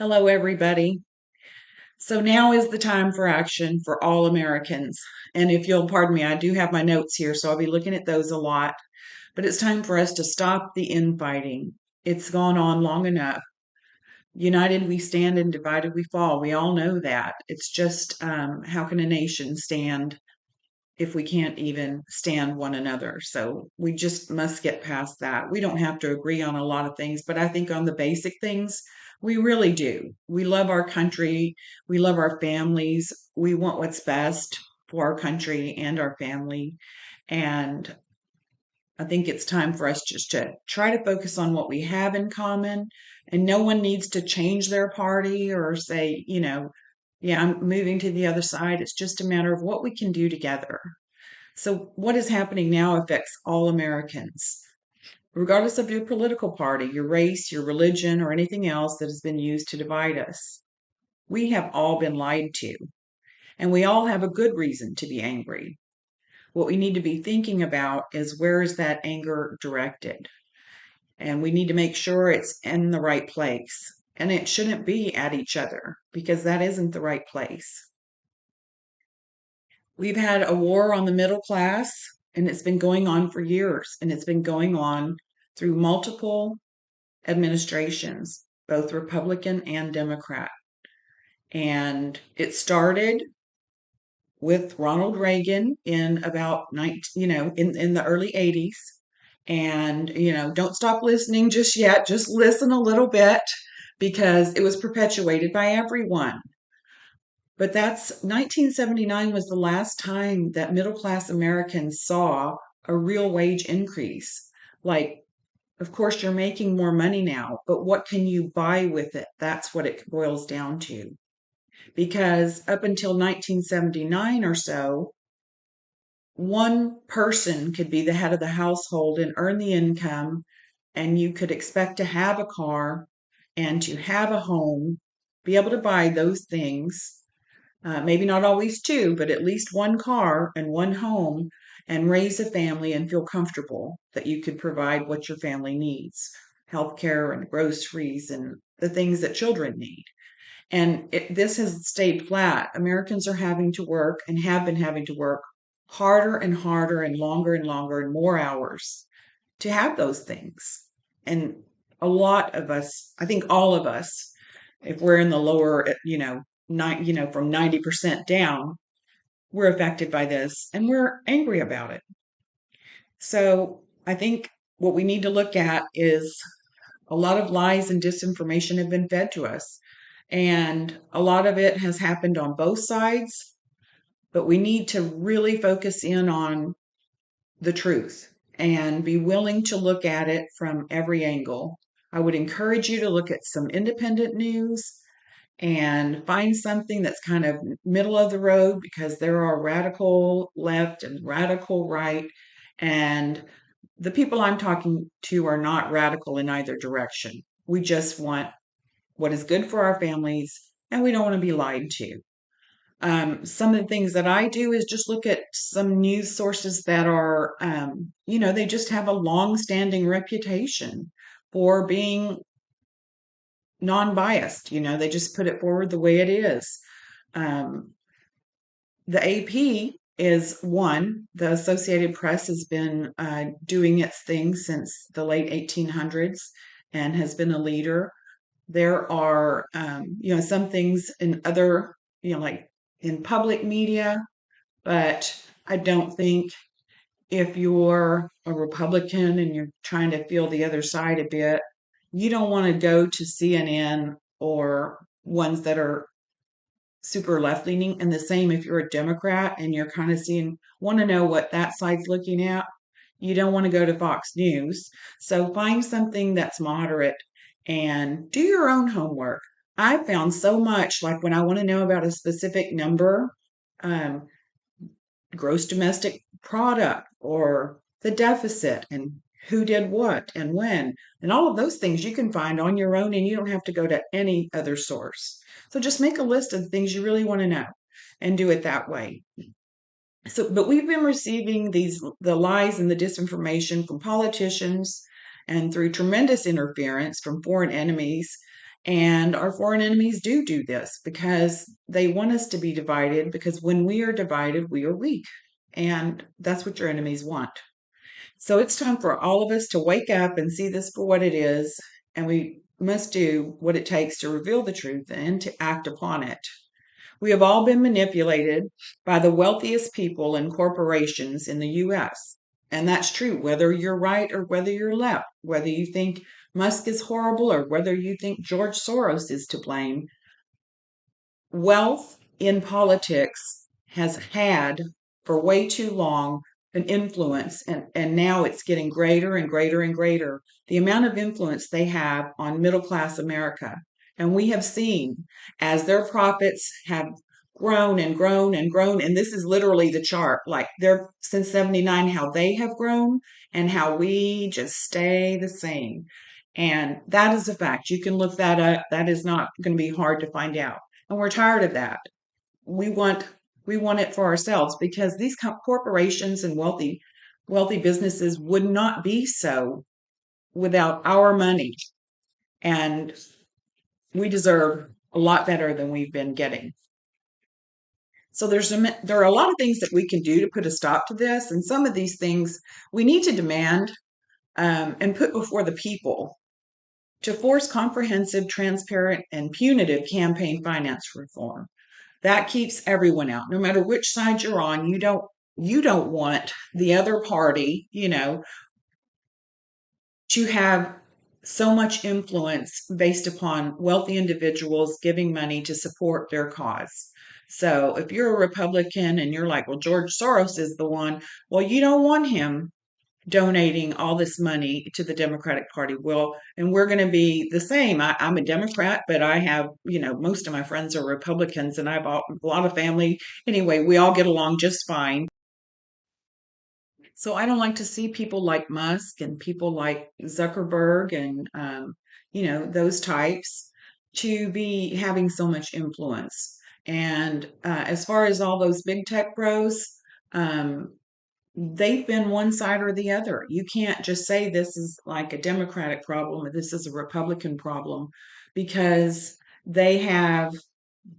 Hello, everybody. So now is the time for action for all Americans. And if you'll pardon me, I do have my notes here, so I'll be looking at those a lot. But it's time for us to stop the infighting. It's gone on long enough. United we stand and divided we fall. We all know that. It's just how can a nation stand if we can't even stand one another? So we just must get past that. We don't have to agree on a lot of things, but I think on the basic things, we really do. We love our country. We love our families. We want what's best for our country and our family. And I think it's time for us just to try to focus on what we have in common. And no one needs to change their party or say, yeah, I'm moving to the other side. It's just a matter of what we can do together. So, what is happening now affects all Americans, regardless of your political party, your race, your religion, or anything else that has been used to divide us. We have all been lied to, and we all have a good reason to be angry. What we need to be thinking about is where is that anger directed? And we need to make sure it's in the right place. And it shouldn't be at each other because that isn't the right place. We've had a war on the middle class, and it's been going on for years, and it's been going on through multiple administrations, both Republican and Democrat. And it started with Ronald Reagan in about 19, in the early 80s. And, don't stop listening just yet. Just listen a little bit because it was perpetuated by everyone. But that's 1979 was the last time that middle class Americans saw a real wage increase. Like, of course, you're making more money now, but what can you buy with it? That's what it boils down to. Because up until 1979 or so, one person could be the head of the household and earn the income, and you could expect to have a car and to have a home, be able to buy those things, maybe not always two, but at least one car and one home, and raise a family and feel comfortable that you could provide what your family needs, healthcare and groceries and the things that children need. And this has stayed flat. Americans are having to work and have been having to work harder and longer and more hours to have those things. And a lot of us, I think all of us, if we're in the lower, from 90% down, we're affected by this and we're angry about it. So I think what we need to look at is a lot of lies and disinformation have been fed to us. And a lot of it has happened on both sides, but we need to really focus in on the truth and be willing to look at it from every angle. I would encourage you to look at some independent news and find something that's kind of middle of the road because there are radical left and radical right. And the people I'm talking to are not radical in either direction. We just want what is good for our families and we don't want to be lied to. Some of the things that I do is just look at some news sources that are, they just have a long-standing reputation for being non-biased. They just put it forward the way it is. Um, the AP is one. The Associated Press has been doing its thing since the late 1800s and has been a leader. There are, some things in other, like in public media, but I don't think if you're a Republican and you're trying to feel the other side a bit, you don't want to go to CNN or ones that are super left leaning. And the same if you're a Democrat and you're kind of want to know what that side's looking at, you don't want to go to Fox News. So find something that's moderate and do your own homework. I found so much, like when I want to know about a specific number, um, gross domestic product or the deficit and who did what and when, and all of those things you can find on your own and you don't have to go to any other source. So just make a list of the things you really want to know and do it that way. So, but we've been receiving the lies and the disinformation from politicians and through tremendous interference from foreign enemies. And our foreign enemies do this because they want us to be divided, because when we are divided, we are weak. And that's what your enemies want. So it's time for all of us to wake up and see this for what it is. And we must do what it takes to reveal the truth and to act upon it. We have all been manipulated by the wealthiest people and corporations in the US. And that's true, whether you're right or whether you're left, whether you think Musk is horrible or whether you think George Soros is to blame. Wealth in politics has had for way too long an influence, and now it's getting greater and greater and greater. The amount of influence they have on middle class America. And we have seen as their profits have grown and grown and grown, and this is literally the chart, like they're since 79, how they have grown and how we just stay the same. And that is a fact. You can look that up. That is not going to be hard to find out. And we're tired of that. We want we want it for ourselves, because these corporations and wealthy businesses would not be so without our money, and we deserve a lot better than we've been getting. So there are a lot of things that we can do to put a stop to this, and some of these things we need to demand and put before the people to force comprehensive, transparent, and punitive campaign finance reform. That keeps everyone out. No matter which side you're on, you don't want the other party, to have so much influence based upon wealthy individuals giving money to support their cause. So if you're a Republican and you're like, well, George Soros is the one, well, you don't want him donating all this money to the Democratic Party. Well, and we're going to be the same. I'm a Democrat, but I have, most of my friends are Republicans, and I have a lot of family. Anyway, we all get along just fine. So I don't like to see people like Musk and people like Zuckerberg and, those types to be having so much influence. And as far as all those big tech bros, um, they've been one side or the other. You can't just say this is like a Democratic problem or this is a Republican problem, because they have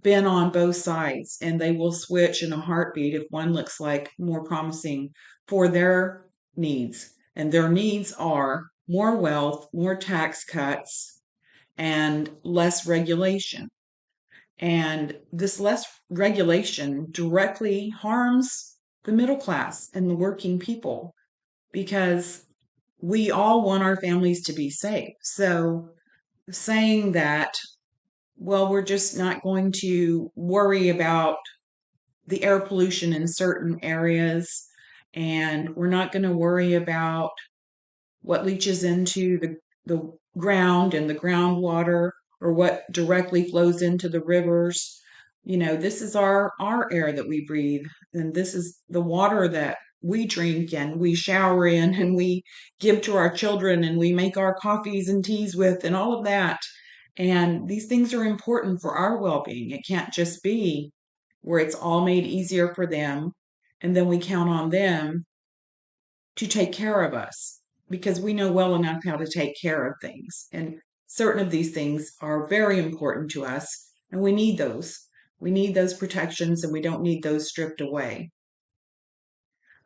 been on both sides, and they will switch in a heartbeat if one looks like more promising for their needs. And their needs are more wealth, more tax cuts, and less regulation. And this less regulation directly harms the middle class and the working people, because we all want our families to be safe. So saying that, well, we're just not going to worry about the air pollution in certain areas, and we're not going to worry about what leaches into the ground and the groundwater, or what directly flows into the rivers. This is our air that we breathe, and this is the water that we drink and we shower in and we give to our children and we make our coffees and teas with, and all of that. And these things are important for our well-being. It can't just be where it's all made easier for them, and then we count on them to take care of us, because we know well enough how to take care of things. And certain of these things are very important to us, and we need those. We need those protections, and we don't need those stripped away.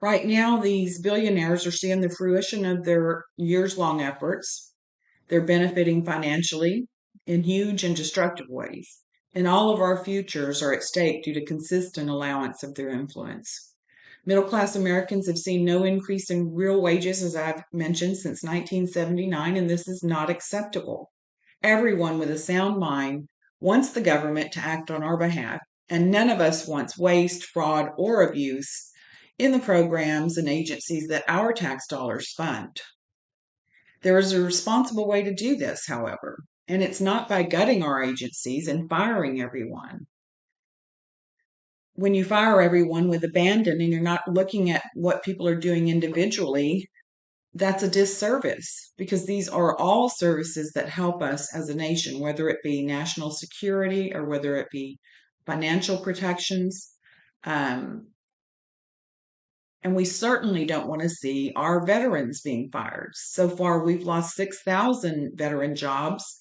Right now, these billionaires are seeing the fruition of their years long efforts. They're benefiting financially in huge and destructive ways. And all of our futures are at stake due to consistent allowance of their influence. Middle class Americans have seen no increase in real wages, as I've mentioned, since 1979, and this is not acceptable. Everyone with a sound mind wants the government to act on our behalf, and none of us wants waste, fraud, or abuse in the programs and agencies that our tax dollars fund. There is a responsible way to do this, however, and it's not by gutting our agencies and firing everyone. When you fire everyone with abandon and you're not looking at what people are doing individually, that's a disservice, because these are all services that help us as a nation, whether it be national security or whether it be financial protections. Um, and we certainly don't want to see our veterans being fired. So far, we've lost 6,000 veteran jobs,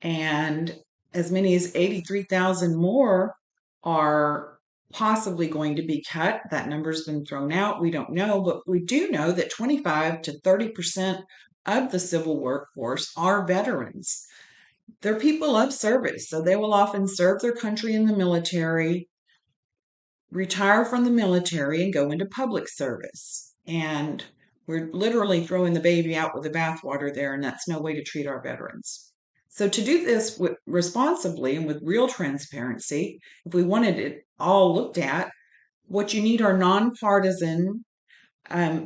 and as many as 83,000 more are possibly going to be cut. That number's been thrown out. We don't know, but we do know that 25 to 30% of the civil workforce are veterans. They're people of service, so they will often serve their country in the military, retire from the military, and go into public service. And we're literally throwing the baby out with the bathwater there, and that's no way to treat our veterans. So, to do this responsibly and with real transparency, if we wanted it all looked at, what you need are nonpartisan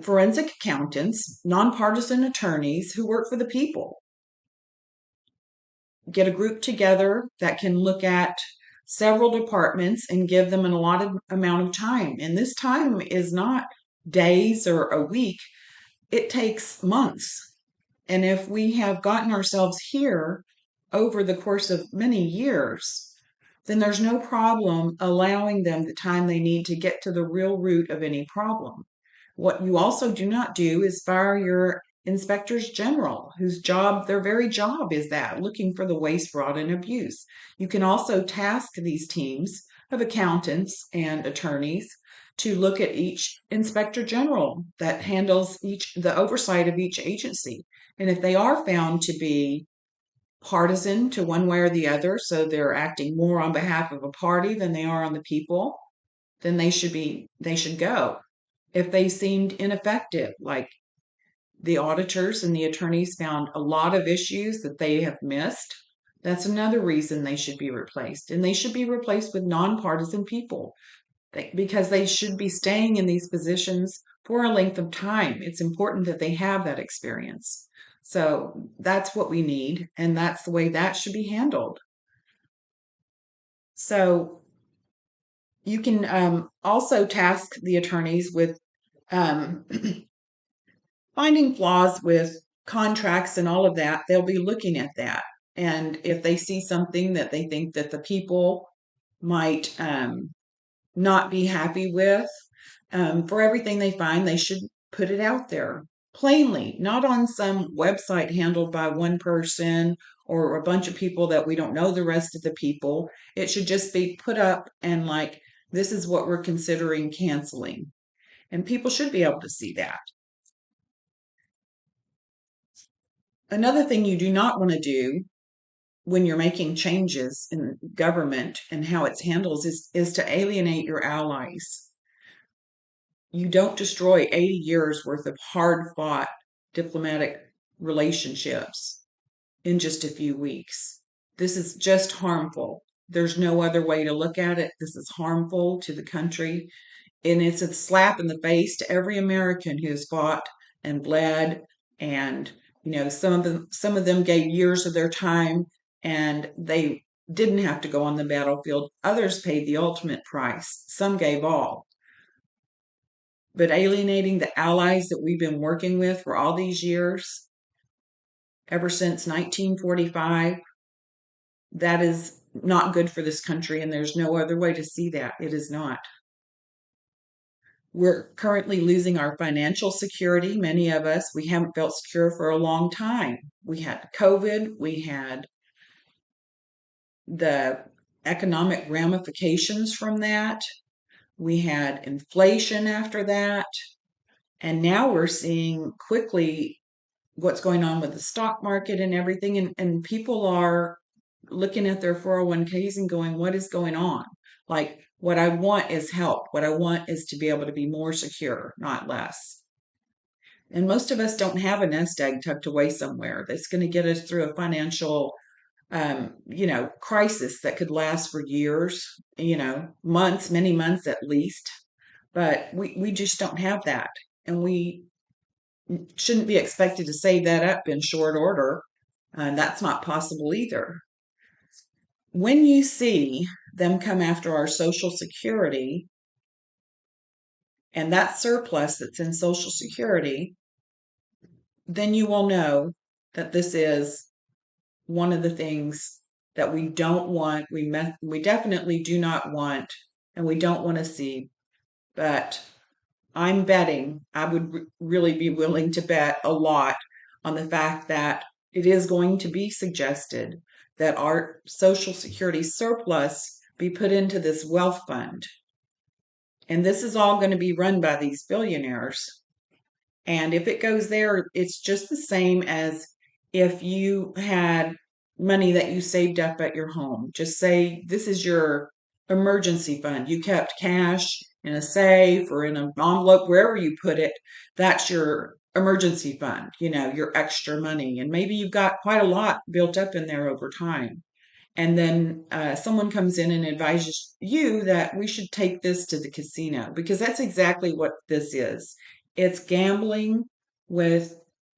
forensic accountants, nonpartisan attorneys who work for the people. Get a group together that can look at several departments and give them an allotted amount of time. And this time is not days or a week, it takes months. And if we have gotten ourselves here over the course of many years, then there's no problem allowing them the time they need to get to the real root of any problem. What you also do not do is fire your inspectors general, whose job, their very job is that, looking for the waste, fraud, and abuse. You can also task these teams of accountants and attorneys to look at each inspector general that handles the oversight of each agency. And if they are found to be partisan to one way or the other, so they're acting more on behalf of a party than they are on the people, then they should go. If they seemed ineffective, like the auditors and the attorneys found a lot of issues that they have missed, that's another reason they should be replaced. And they should be replaced with nonpartisan people because they should be staying in these positions for a length of time. It's important that they have that experience. So that's what we need, and that's the way that should be handled. So you can also task the attorneys with um, finding flaws with contracts and all of that. They'll be looking at that. And if they see something that they think that the people might not be happy with, for everything they find, they should put it out there plainly, not on some website handled by one person or a bunch of people that we don't know the rest of the people. It should just be put up and like, this is what we're considering canceling. And people should be able to see that. Another thing you do not want to do when you're making changes in government and how it's handled is to alienate your allies. You don't destroy 80 years worth of hard fought diplomatic relationships in just a few weeks. This is just harmful. There's no other way to look at it. This is harmful to the country. And it's a slap in the face to every American who has fought and bled. And, some of them gave years of their time and they didn't have to go on the battlefield. Others paid the ultimate price. Some gave all. But alienating the allies that we've been working with for all these years, ever since 1945, that is not good for this country, and there's no other way to see that. It is not. We're currently losing our financial security. Many of us, we haven't felt secure for a long time. We had COVID, we had the economic ramifications from that, we had inflation after that, and now we're seeing quickly what's going on with the stock market and everything. And people are looking at their 401ks and going, what is going on? Like, what I want is help. What I want is to be able to be more secure, not less. And most of us don't have a nest egg tucked away somewhere that's going to get us through a financial, crisis that could last for years, months, many months at least. But we just don't have that. And we shouldn't be expected to save that up in short order. That's not possible either. When you see them come after our Social Security and that surplus that's in Social Security, then you will know that this is one of the things that we don't want. We definitely do not want, and we don't want to see. But I'm betting, I would really be willing to bet a lot on the fact that it is going to be suggested that our Social Security surplus be put into this wealth fund. And this is all going to be run by these billionaires. And if it goes there, it's just the same as if you had money that you saved up at your home. Just say this is your emergency fund. You kept cash in a safe or in an envelope, wherever you put it. That's your emergency fund, your extra money. And maybe you've got quite a lot built up in there over time. And then someone comes in and advises you that we should take this to the casino, because that's exactly what this is. It's gambling with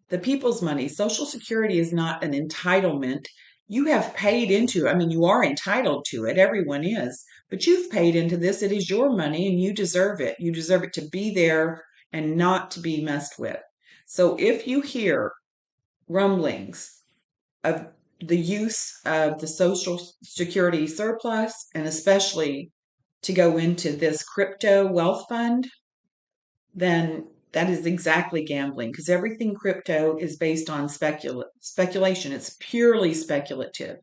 the people's money. Social Security is not an entitlement. You have paid into, I mean, you are entitled to it. Everyone is, but you've paid into this. It is your money and you deserve it. You deserve it to be there and not to be messed with. So if you hear rumblings of the use of the Social Security surplus, and especially to go into this crypto wealth fund, then that is exactly gambling, because everything crypto is based on speculation. It's purely speculative.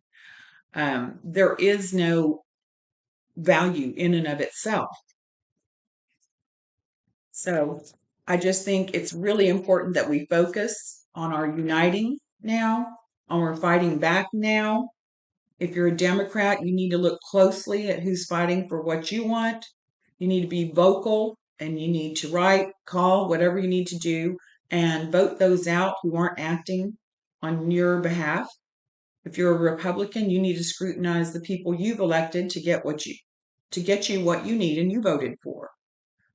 There is no value in and of itself. So I just think it's really important that we focus on our uniting now, on our fighting back now. If you're a Democrat, you need to look closely at who's fighting for what you want. You need to be vocal and you need to write, call, whatever you need to do, and vote those out who aren't acting on your behalf. If you're a Republican, you need to scrutinize the people you've elected to get you what you need and you voted for.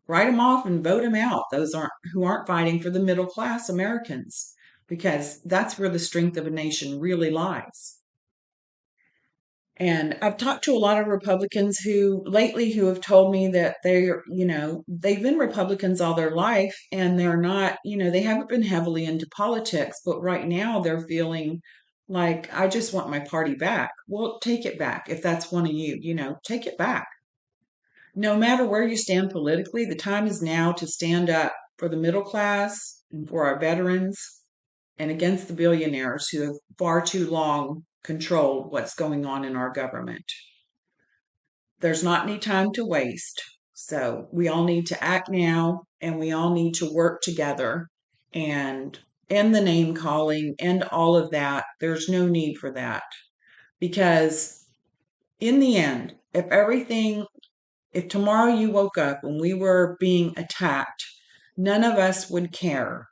Write them off and vote them out. Those who aren't fighting for the middle class Americans, because that's where the strength of a nation really lies. And I've talked to a lot of Republicans who have told me that they've been Republicans all their life and they're not, they haven't been heavily into politics, but right now they're feeling like, I just want my party back. Well, take it back. If that's one of you, take it back. No matter where you stand politically, the time is now to stand up for the middle class and for our veterans and against the billionaires who have far too long controlled what's going on in our government. There's not any time to waste. So we all need to act now and we all need to work together and end the name calling and all of that. There's no need for that, because in the end, if tomorrow you woke up and we were being attacked, none of us would care.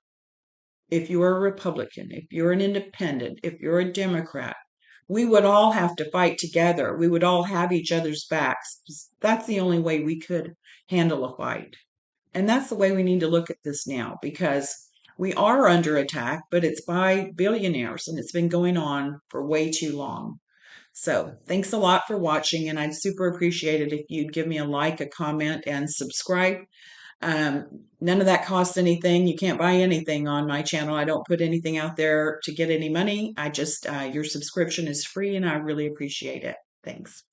If you're a Republican, if you're an independent, if you're a Democrat, we would all have to fight together. We would all have each other's backs. That's the only way we could handle a fight. And that's the way we need to look at this now, because we are under attack, but it's by billionaires and it's been going on for way too long. So thanks a lot for watching, and I'd super appreciate it if you'd give me a like, a comment, and subscribe. None of that costs anything. You can't buy anything on my channel. I don't put anything out there to get any money. Your subscription is free and I really appreciate it. Thanks.